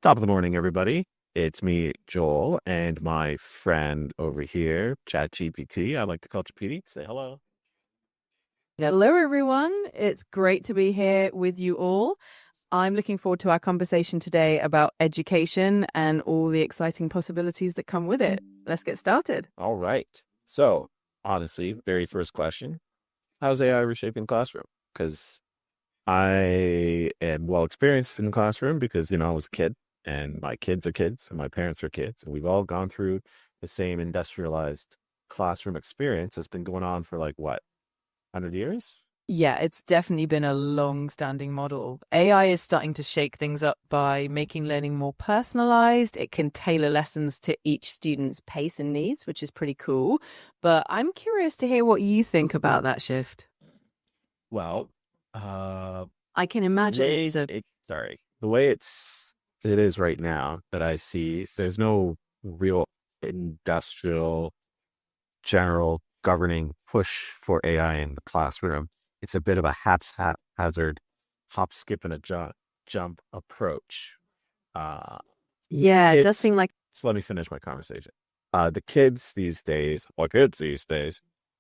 Top of the morning, everybody. It's me, Joel, and my friend over here, ChatGPT. I like to call GPT. Say hello. Hello, everyone. It's great to be here with you all. I'm looking forward to our conversation today about education and all the exciting possibilities that come with it. Let's get started. All right. So, honestly, very first question. How's AI reshaping the classroom? Because I am well experienced in the classroom because, I was a kid and my kids are kids and my parents are kids. And we've all gone through the same industrialized classroom experience that's been going on for like what, 100 years? Yeah, it's definitely been a long-standing model. AI is starting to shake things up by making learning more personalized. It can tailor lessons to each student's pace and needs, which is pretty cool. But I'm curious to hear what you think about that shift. Well, uh, I can imagine way sorry, the way it is right now that I see, there's no real industrial general governing push for AI in the classroom. It's a bit of a haphazard hop, skip, and a jump approach. Uh, Yeah, it does kids, seem like. so let me finish my conversation. The kids these days,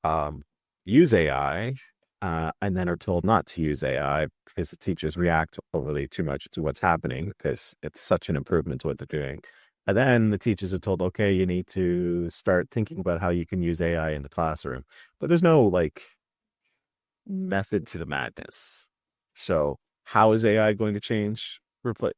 um, use AI and then are told not to use AI because the teachers react overly too much to what's happening because it's such an improvement to what they're doing. And then the teachers are told, okay, you need to start thinking about how you can use AI in the classroom. But there's no like method to the madness. So, how is AI going to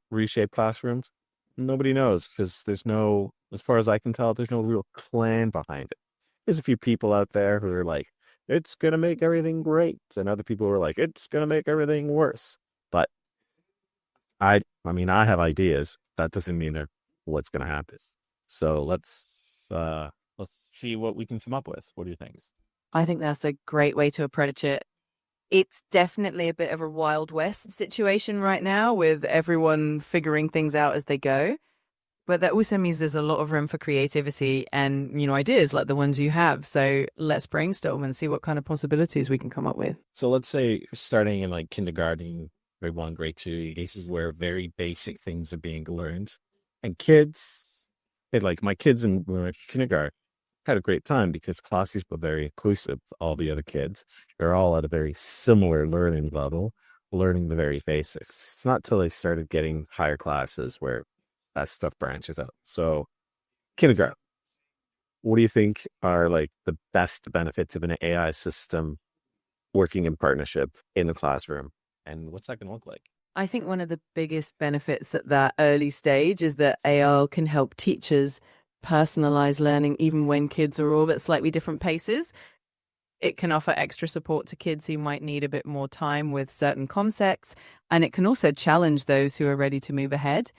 reshape classrooms? Nobody knows because as far as I can tell, there's no real plan behind it. There's a few people out there who are like, it's going to make everything great. And other people who are like, it's going to make everything worse. But I have ideas. That doesn't mean they're what's going to happen. So let's see what we can come up with. What do you think? I think that's a great way to approach it. It's definitely a bit of a Wild West situation right now with everyone figuring things out as they go. But that also means there's a lot of room for creativity and, ideas like the ones you have. So let's brainstorm and see what kind of possibilities we can come up with. So let's say starting in like kindergarten, grade one, grade two, cases where very basic things are being learned. And like my kids in when we were in kindergarten had a great time because classes were very inclusive to all the other kids. They're all at a very similar learning level, learning the very basics. It's not till they started getting higher classes where that stuff branches out. So kindergarten, what do you think are like the best benefits of an AI system working in partnership in the classroom? And what's that going to look like? I think one of the biggest benefits at that early stage is that AI can help teachers personalize learning even when kids are all at slightly different paces. It can offer extra support to kids who might need a bit more time with certain concepts, and it can also challenge those who are ready to move ahead.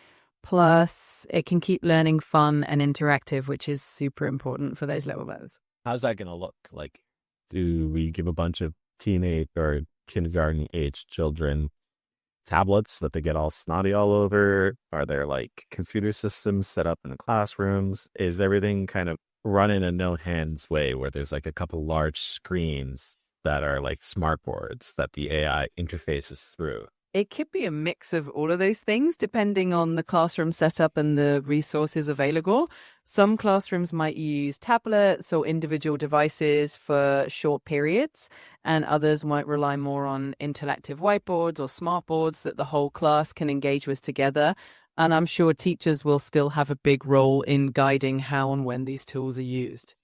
Plus, it can keep learning fun and interactive, which is super important for those levelers. How's that going to look? Like, do we give a bunch of teenage or kindergarten age children tablets that they get all snotty all over? Are there like computer systems set up in the classrooms? Is everything kind of run in a no hands way where there's like a couple large screens that are like smart boards that the AI interfaces through? It could be a mix of all of those things depending on the classroom setup and the resources available. Some classrooms might use tablets or individual devices for short periods, and others might rely more on interactive whiteboards or smart boards that the whole class can engage with together. And I'm sure teachers will still have a big role in guiding how and when these tools are used.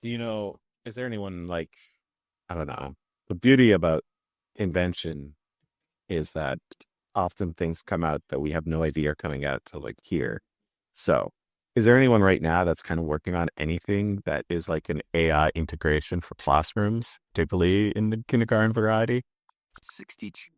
Do you know, is there anyone like, I don't know, the beauty about invention is that often things come out that we have no idea are coming out to like here. So, is there anyone right now that's kind of working on anything that is like an AI integration for classrooms, particularly in the kindergarten variety? 62.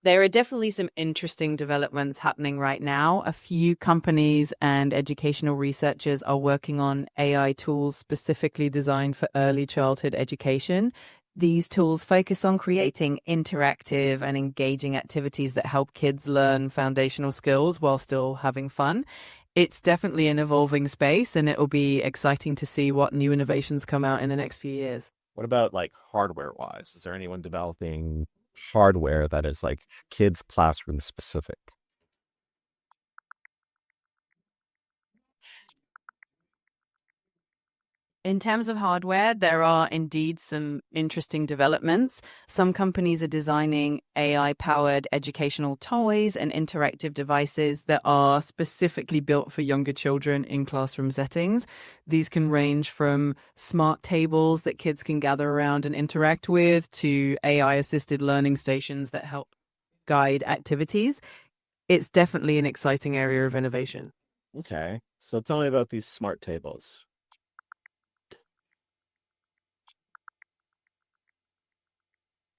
There are definitely some interesting developments happening right now. A few companies and educational researchers are working on AI tools specifically designed for early childhood education. These tools focus on creating interactive and engaging activities that help kids learn foundational skills while still having fun. It's definitely an evolving space, and it will be exciting to see what new innovations come out in the next few years. What about like hardware wise? Is there anyone developing hardware that is like kids classroom specific? In terms of hardware, there are indeed some interesting developments. Some companies are designing AI powered educational toys and interactive devices that are specifically built for younger children in classroom settings. These can range from smart tables that kids can gather around and interact with to AI assisted learning stations that help guide activities. It's definitely an exciting area of innovation. Okay. So tell me about these smart tables.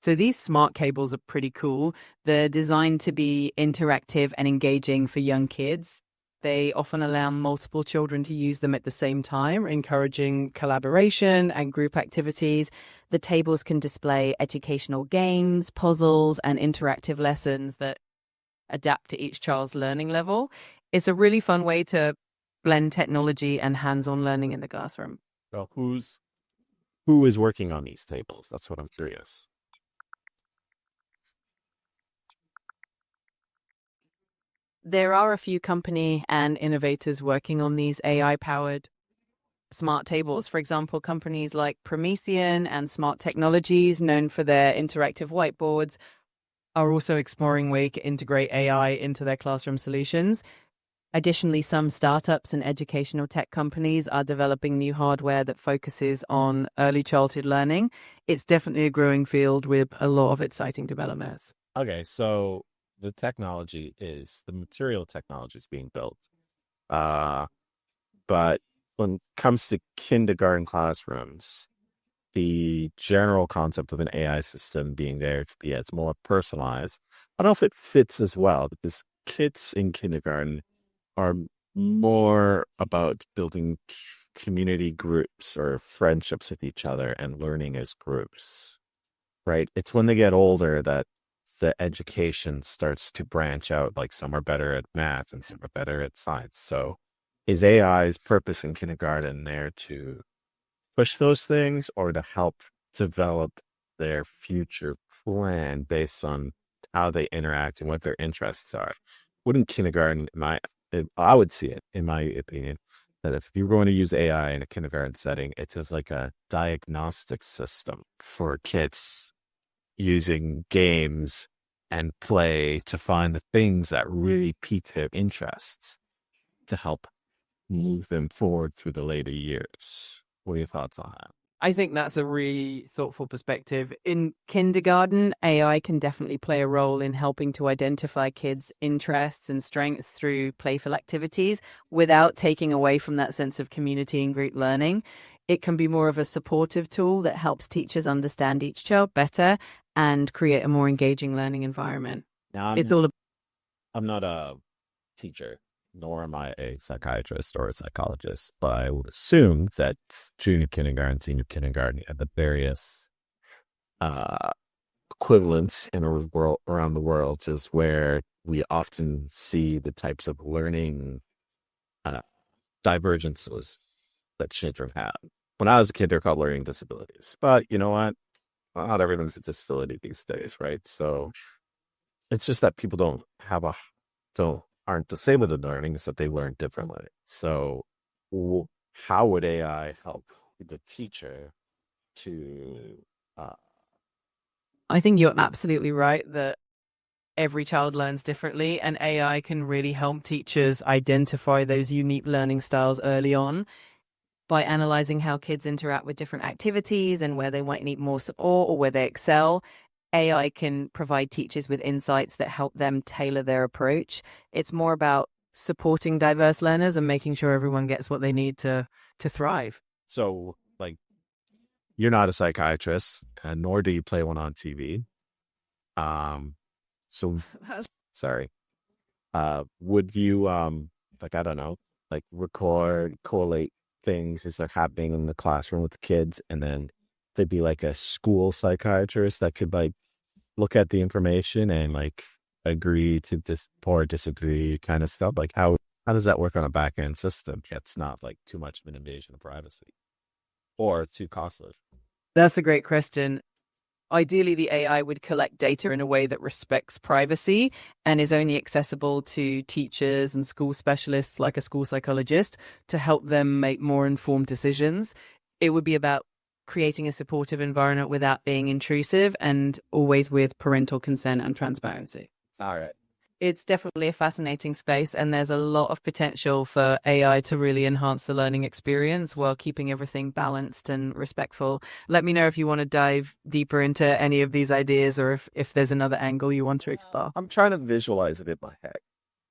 So these smart cables are pretty cool. They're designed to be interactive and engaging for young kids. They often allow multiple children to use them at the same time, encouraging collaboration and group activities. The tables can display educational games, puzzles, and interactive lessons that adapt to each child's learning level. It's a really fun way to blend technology and hands-on learning in the classroom. Well, who is working on these tables? That's what I'm curious. There are a few company and innovators working on these AI powered smart tables. For example, companies like Promethean and Smart Technologies, known for their interactive whiteboards, are also exploring ways to integrate AI into their classroom solutions. Additionally, some startups and educational tech companies are developing new hardware that focuses on early childhood learning. It's definitely a growing field with a lot of exciting developments. Okay, so the material technology is being built. Uh, but when it comes to kindergarten classrooms, the general concept of an AI system being there to be as more personalized, I don't know if it fits as well because kids in kindergarten are more about building community groups or friendships with each other and learning as groups, right? It's when they get older that the education starts to branch out. Like some are better at math and some are better at science. So is AI's purpose in kindergarten there to push those things or to help develop their future plan based on how they interact and what their interests are? Wouldn't kindergarten, I would see it, in my opinion, that if you're going to use AI in a kindergarten setting, it's as like a diagnostic system for kids using games and play to find the things that really pique their interests to help move them forward through the later years. What are your thoughts on that? I think that's a really thoughtful perspective. In kindergarten, AI can definitely play a role in helping to identify kids' interests and strengths through playful activities without taking away from that sense of community and group learning. It can be more of a supportive tool that helps teachers understand each child better and create a more engaging learning environment. Now, It's all I'm not a teacher, nor am I a psychiatrist or a psychologist, but I would assume that junior kindergarten, senior kindergarten, and the various uh, equivalents in a world around the world is where we often see the types of learning uh, divergences that children have. When I was a kid, they're called learning disabilities, but you know what? Not everyone's a disability these days, right? So it's just that people aren't disabled in learning, it's that they learn differently. So how would AI help the teacher to uh, I think you're absolutely right that every child learns differently, and AI can really help teachers identify those unique learning styles early on by analyzing how kids interact with different activities and where they might need more support or where they excel. AI can provide teachers with insights that help them tailor their approach. It's more about supporting diverse learners and making sure everyone gets what they need to thrive. so like you're not a psychiatrist and nor do you play one on TV. So sorry. Would you like I don't know, like record, collate things as they're happening in the classroom with the kids, and then there'd be like a school psychiatrist that could like look at the information and like agree to or disagree kind of stuff. Like how does that work on a back end system? It's not like too much of an invasion of privacy or too costly. That's a great question. Ideally, the AI would collect data in a way that respects privacy and is only accessible to teachers and school specialists, like a school psychologist, to help them make more informed decisions. It would be about creating a supportive environment without being intrusive and always with parental consent and transparency. All right. It's definitely a fascinating space, and there's a lot of potential for AI to really enhance the learning experience while keeping everything balanced and respectful. Let me know if you want to dive deeper into any of these ideas, or if there's another angle you want to explore. I'm trying to visualize it in my head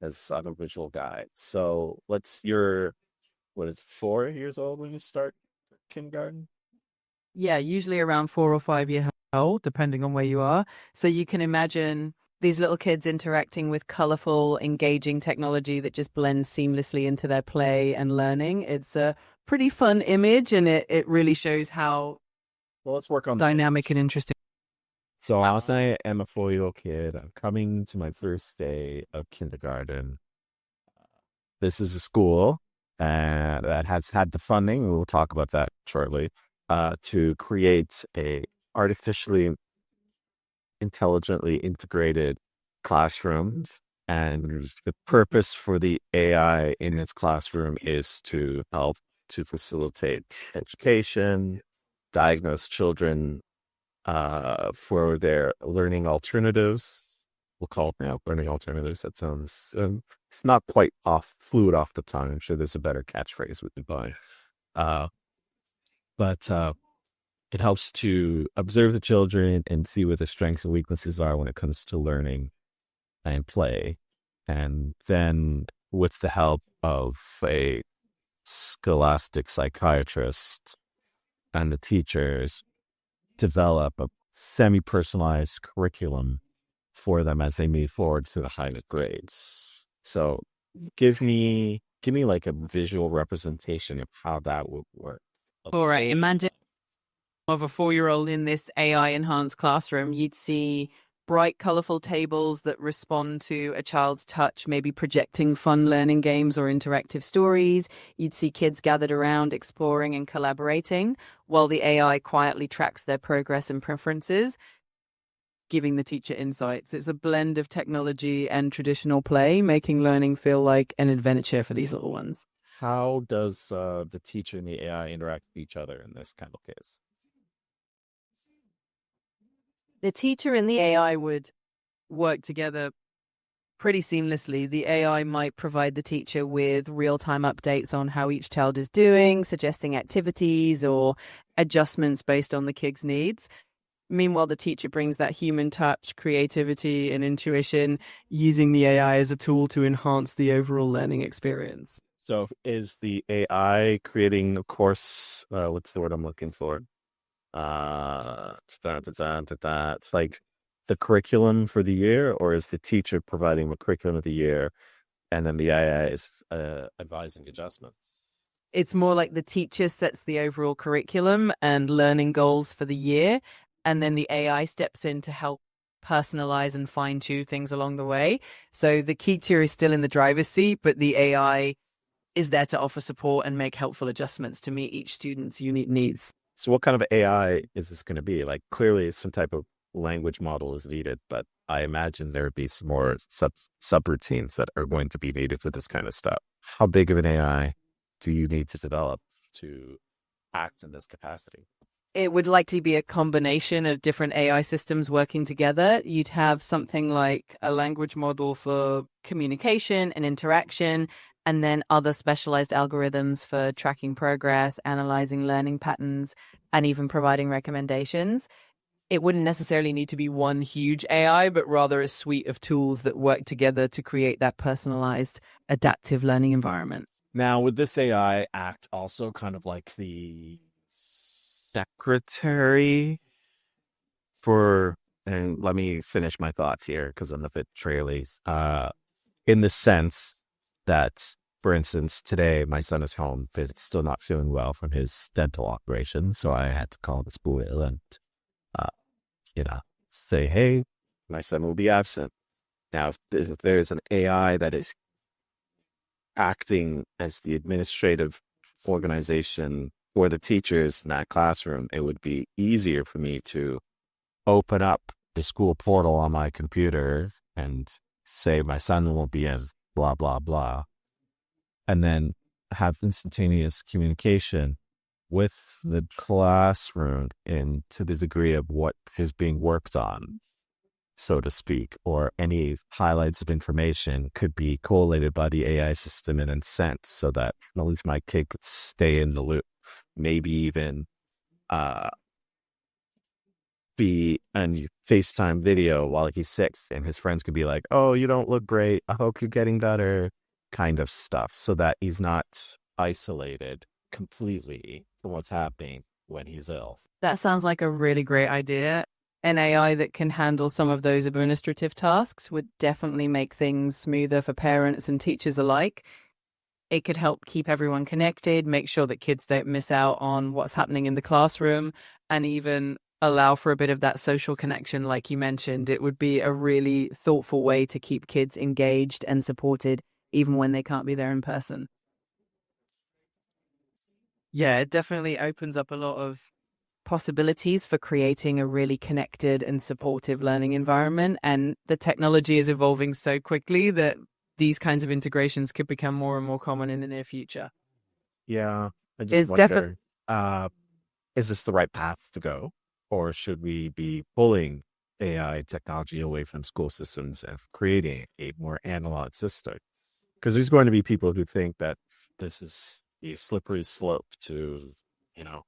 as I'm a visual guy. So what is it, 4 years old when you start kindergarten? Yeah, usually around 4 or 5 years old, depending on where you are. So you can imagine these little kids interacting with colorful, engaging technology that just blends seamlessly into their play and learning. It's a pretty fun image, and it really shows how Well, let's work on that. dynamic and interesting. So I'll say I'm a 4-year-old kid. I'm coming to my first day of kindergarten. This is a school that has had the funding. We'll talk about that shortly. To create a artificially intelligently integrated classroom. And the purpose for the AI in this classroom is to help to facilitate education, diagnose children for their learning alternatives. We'll call it now learning alternatives. That sounds, it's not quite fluid off the tongue. I'm sure there's a better catchphrase we could buy. But it helps to observe the children and see what the strengths and weaknesses are when it comes to learning and play. And then, with the help of a scholastic psychiatrist and the teachers, develop a semi-personalized curriculum for them as they move forward to the higher grades. So give me like a visual representation of how that would work. All right, imagine of a 4-year-old in this AI enhanced classroom. You'd see bright, colorful tables that respond to a child's touch, maybe projecting fun learning games or interactive stories. You'd see kids gathered around, exploring and collaborating, while the AI quietly tracks their progress and preferences, giving the teacher insights. It's a blend of technology and traditional play, making learning feel like an adventure for these little ones. How does the teacher and the AI interact with each other in this kind of case? The teacher and the AI would work together pretty seamlessly. The AI might provide the teacher with real-time updates on how each child is doing, suggesting activities or adjustments based on the kid's needs. Meanwhile, the teacher brings that human touch, creativity, and intuition, using the AI as a tool to enhance the overall learning experience. So is the AI creating a course? What's the word I'm looking for? It's like the curriculum for the year, or is the teacher providing the curriculum of the year and then the AI is advising adjustments? It's more like the teacher sets the overall curriculum and learning goals for the year, and then the AI steps in to help personalize and fine-tune things along the way. So the teacher is still in the driver's seat, but the AI is there to offer support and make helpful adjustments to meet each student's unique needs. So what kind of AI is this going to be? Like, clearly some type of language model is needed, but I imagine there would be some more subroutines that are going to be needed for this kind of stuff. How big of an AI do you need to develop to act in this capacity? It would likely be a combination of different AI systems working together. You'd have something like a language model for communication and interaction, and then other specialized algorithms for tracking progress, analyzing learning patterns, and even providing recommendations. It wouldn't necessarily need to be one huge AI, but rather a suite of tools that work together to create that personalized, adaptive learning environment. Now, would this AI act also kind of like the secretary for, and let me finish my thoughts here because I'm a bit traily, in the sense that, for instance, today my son is home, still not feeling well from his dental operation. So I had to call the school and, say, hey, my son will be absent. Now, if there's an AI that is acting as the administrative organization for the teachers in that classroom, it would be easier for me to open up the school portal on my computer and say my son will be in blah, blah, blah, and then have instantaneous communication with the classroom and to the degree of what is being worked on, so to speak, or any highlights of information could be collated by the AI system and then sent so that at least my kid could stay in the loop. Maybe even uh, be on FaceTime video while he's sick, and his friends could be like, "Oh, you don't look great. I hope you're getting better," kind of stuff, so that he's not isolated completely from what's happening when he's ill. That sounds like a really great idea. An AI that can handle some of those administrative tasks would definitely make things smoother for parents and teachers alike. It could help keep everyone connected, make sure that kids don't miss out on what's happening in the classroom, and even allow for a bit of that social connection, like you mentioned. It would be a really thoughtful way to keep kids engaged and supported, even when they can't be there in person. Yeah, it definitely opens up a lot of possibilities for creating a really connected and supportive learning environment. And the technology is evolving so quickly that these kinds of integrations could become more and more common in the near future. Yeah, I just It's definitely wonder, is this the right path to go? Or should we be pulling AI technology away from school systems and creating a more analog system? Because there's going to be people who think that this is a slippery slope to, you know,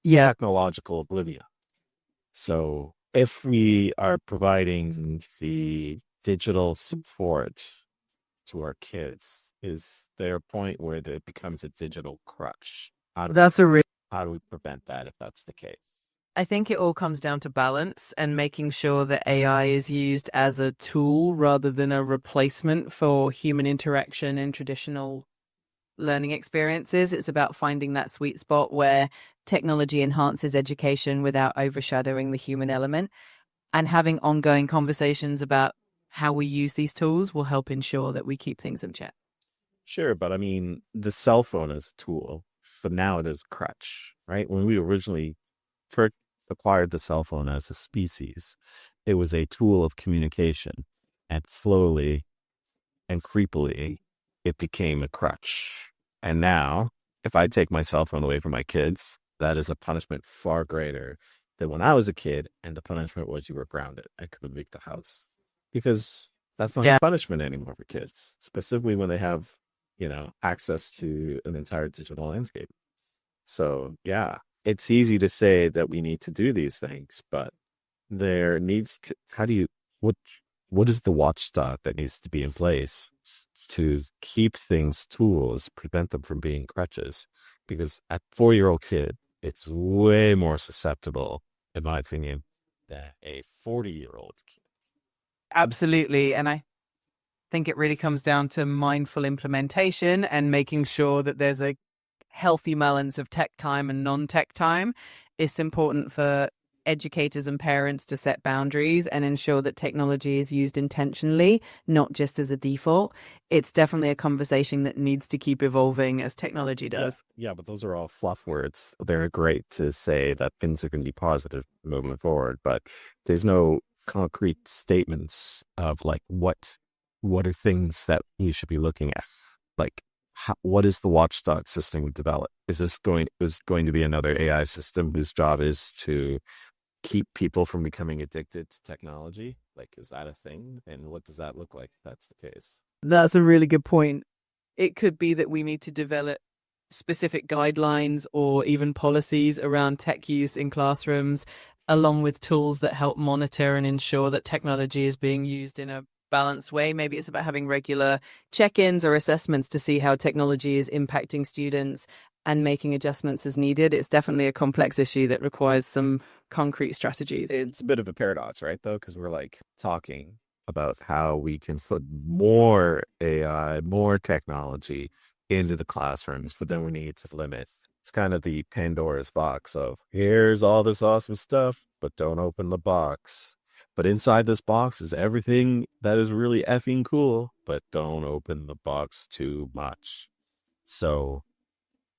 yeah. technological oblivion. So if we are providing the digital support to our kids, is there a point where it becomes a digital crutch? That's a real How do we prevent that if that's the case? I think it all comes down to balance and making sure that AI is used as a tool rather than a replacement for human interaction in traditional learning experiences. It's about finding that sweet spot where technology enhances education without overshadowing the human element, and having ongoing conversations about how we use these tools will help ensure that we keep things in check. Sure, but I mean, the cell phone is a tool, but now it is a crutch, right? When we originally first acquired the cell phone as a species, it was a tool of communication, and slowly and creepily, it became a crutch. And now, if I take my cell phone away from my kids, that is a punishment far greater than when I was a kid, and the punishment was you were grounded and couldn't leave the house. Because that's not Yeah. punishment anymore for kids, specifically when they have, access to an entire digital landscape. So, yeah, it's easy to say that we need to do these things, but there needs to, how do you, what, what is the watchdog that needs to be in place to keep things tools, prevent them from being crutches? Because a 4-year-old kid, it's way more susceptible, in my opinion, than a 40-year-old kid. Absolutely. And I think it really comes down to mindful implementation and making sure that there's a healthy balance of tech time and non-tech time. It's important for educators and parents to set boundaries and ensure that technology is used intentionally, not just as a default. It's definitely a conversation that needs to keep evolving as technology does. Yeah, but those are all fluff words. They're great to say that things are going to be positive moving forward, but there's no concrete statements of like what are things that we should be looking at. Like, what is the watchdog system we develop? Is going to be another AI system whose job is to keep people from becoming addicted to technology? Like, is that a thing? And what does that look like if that's the case? That's a really good point. It could be that we need to develop specific guidelines or even policies around tech use in classrooms, along with tools that help monitor and ensure that technology is being used in a balanced way. Maybe it's about having regular check-ins or assessments to see how technology is impacting students and making adjustments as needed. It's definitely a complex issue that requires some concrete strategies. It's a bit of a paradox, right? Though, because we're like talking about how we can put more AI, more technology into the classrooms, but then we need to limit. It's kind of the Pandora's box of here's all this awesome stuff, but don't open the box. But inside this box is everything that is really effing cool, but don't open the box too much. So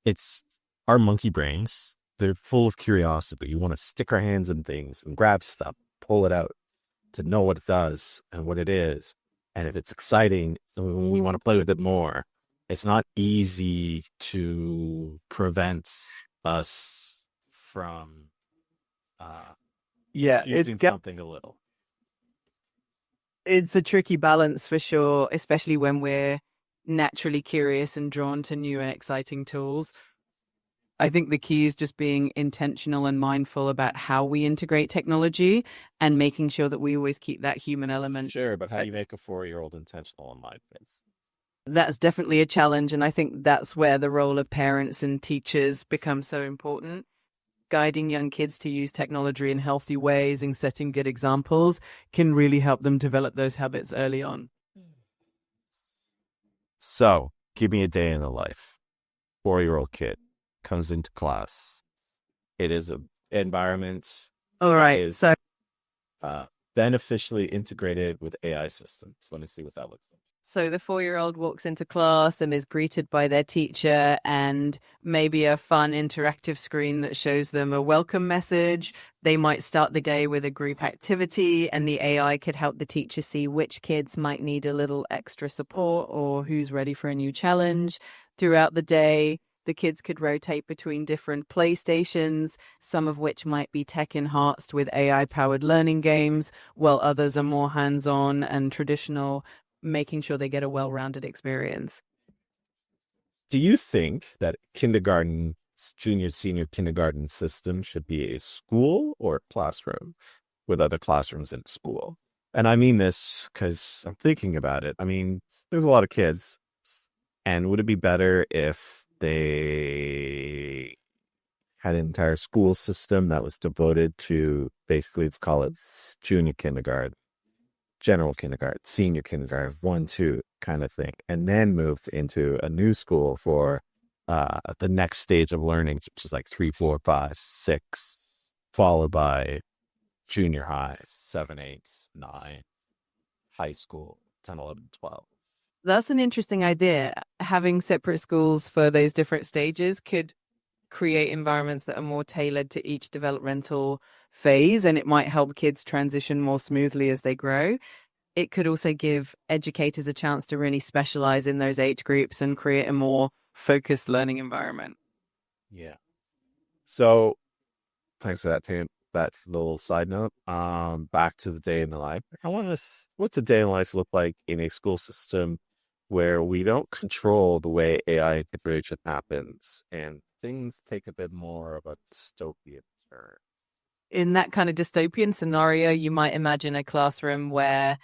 it's our monkey brains they're full of curiosity. You want to stick our hands in things and grab stuff, pull it out to know what it does and what it is. And if it's exciting, we want to play with it more. It's not easy to prevent us from Yeah, using something a little. it's a tricky balance for sure, especially when we're naturally curious and drawn to new and exciting tools. I think the key is just being intentional and mindful about how we integrate technology and making sure that we always keep that human element. Sure, but how do you make a 4-year-old intentional in mindfulness? That's definitely a challenge. And I think that's where the role of parents and teachers becomes so important. Guiding young kids to use technology in healthy ways and setting good examples can really help them develop those habits early on. So, give me a day in the life. 4-year-old kid comes into class. It is a environment All right. is So beneficially integrated with AI systems. Let me see what that looks like. So the 4-year-old walks into class and is greeted by their teacher and maybe a fun interactive screen that shows them a welcome message. They might start the day with a group activity, and the AI could help the teacher see which kids might need a little extra support or who's ready for a new challenge. Throughout the day, the kids could rotate between different playstations, some of which might be tech enhanced with AI-powered learning games, while others are more hands-on and traditional, making sure they get a well-rounded experience. Do you think that kindergarten, junior, senior kindergarten system should be a school or a classroom with other classrooms in school? And I mean this because I'm thinking about it. I mean, there's a lot of kids. And would it be better if they had an entire school system that was devoted to basically, let's call it junior kindergarten, general kindergarten, senior kindergarten, 1, 2 kind of thing, and then moved into a new school for the next stage of learning, which is like 3, 4, 5, 6, followed by junior high, 7, 8, 9, high school, 10, 11, 12. That's an interesting idea. Having separate schools for those different stages could create environments that are more tailored to each developmental phase, and it might help kids transition more smoothly as they grow. It could also give educators a chance to really specialize in those age groups and create a more focused learning environment. Yeah. So thanks for that, that little side note. Back to the day in the life. What's a day in life look like in a school system where we don't control the way AI integration happens and things take a bit more of a dystopian turn? In that kind of dystopian scenario, you might imagine a classroom where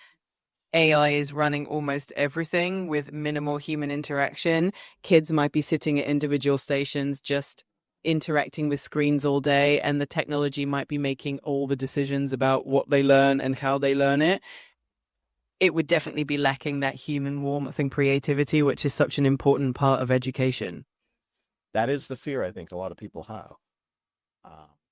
AI is running almost everything with minimal human interaction. Kids might be sitting at individual stations, just interacting with screens all day, and the technology might be making all the decisions about what they learn and how they learn it. It would definitely be lacking that human warmth and creativity, which is such an important part of education. That is the fear I think a lot of people have.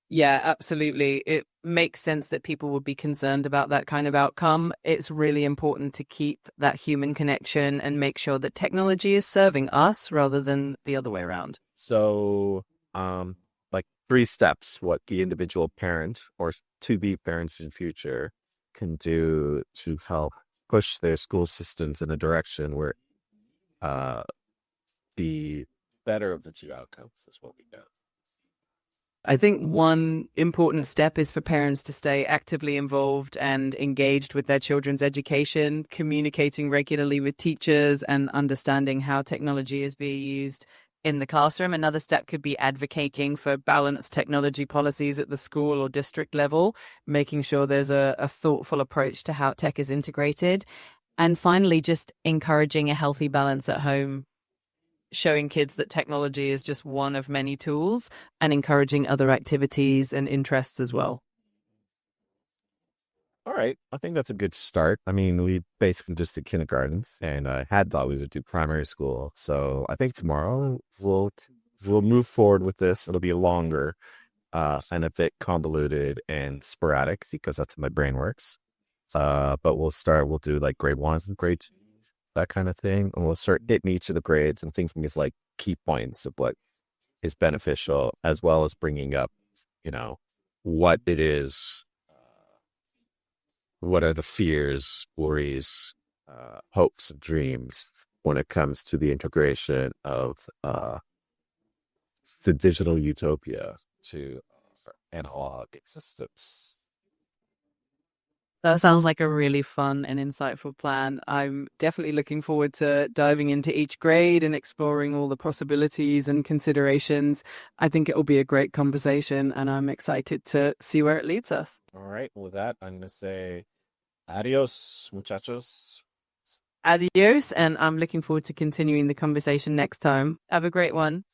Yeah, absolutely. It makes sense that people would be concerned about that kind of outcome. It's really important to keep that human connection and make sure that technology is serving us rather than the other way around. So, like 3 steps, what the individual parent or to-be parents in future can do to help push their school systems in a direction where the better of the 2 outcomes is what we get. I think one important step is for parents to stay actively involved and engaged with their children's education, communicating regularly with teachers and understanding how technology is being used in the classroom. Another step could be advocating for balanced technology policies at the school or district level, making sure there's a thoughtful approach to how tech is integrated. And finally, just encouraging a healthy balance at home, showing kids that technology is just one of many tools and encouraging other activities and interests as well. All right. I think that's a good start. I mean, we basically just did kindergartens and I had thought we would do primary school. So I think tomorrow we'll move forward with this. It'll be longer and a bit convoluted and sporadic because that's how my brain works. But we'll do like grade 1s and grade 2s, that kind of thing. And we'll start hitting each of the grades and thinking is like key points of what is beneficial, as well as bringing up, you know, what it is, what are the fears, worries, hopes, and dreams when it comes to the integration of the digital utopia to analog systems. That sounds like a really fun and insightful plan. I'm definitely looking forward to diving into each grade and exploring all the possibilities and considerations. I think it will be a great conversation, and I'm excited to see where it leads us. All right. With that, I'm going to say adios, muchachos. Adios, and I'm looking forward to continuing the conversation next time. Have a great one.